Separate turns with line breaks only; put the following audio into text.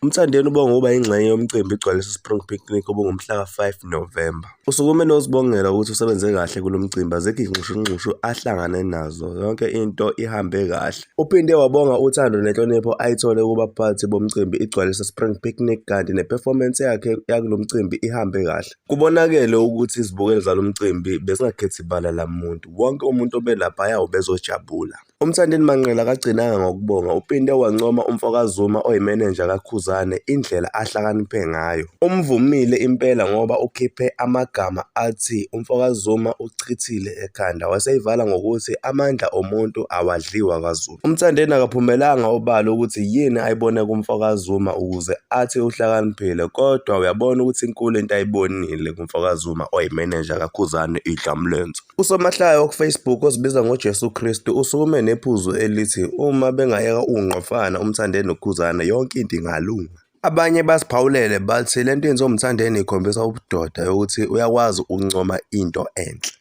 UMthandeni ubonga ukuba ingxenye yomcimbi igcwalisa Spring Picnic obungumhlaka 5 Novemba. Usukume nozibongela ukuthi usebenze kahle kulo mcimbi, azikho izinxushunxushu ahlangane nazo, yonke into ihambe kahle. Uphinde wabonga uthando nenhlonipho ayithole kubaphathi bomcimbi igcwalisa Spring Picnic kanti neperformance yakhe yakulo mcimbi ihambe kahle. Kubonakele ukuthi izibukeli zalo mcimbi bezingakhethi ibala lamuntu, wonke umuntu obelaphaya ubezojabula. UMthandeni Manqela akagcinanga ngokubonga, uphinde wancoma umfokazuma oyimenenja kaKhuzani indlela ahlakaniphe ngayo. Umvumile impela ngoba ukhiphe amagama athi umfokazuma uchithile ekhanda, waseyivala ngokuthi amandla omuntu awadliwa kwaZulu. UMthandeni akaphumelanga obala ukuthi yini ayibone kumfokazuma ukuze athi uhlakaniphile, kodwa uyabona ukuthi inkulu into ayibonile kumfokazuma oyimenenja kaKhuzani idlamlenze. Usomahlaya ku-Facebook ozibiza ngoJesu Kristu usukume nephuzu elithi uma bengayeka ukungqofana uMthandeni noKhuzani yonke into ingalunga. Abanye basiphawulele bathi le nto yenziwa uMthandeni ikhombisa ubudoda yokuthi uyakwazi ukuncoma into enhle.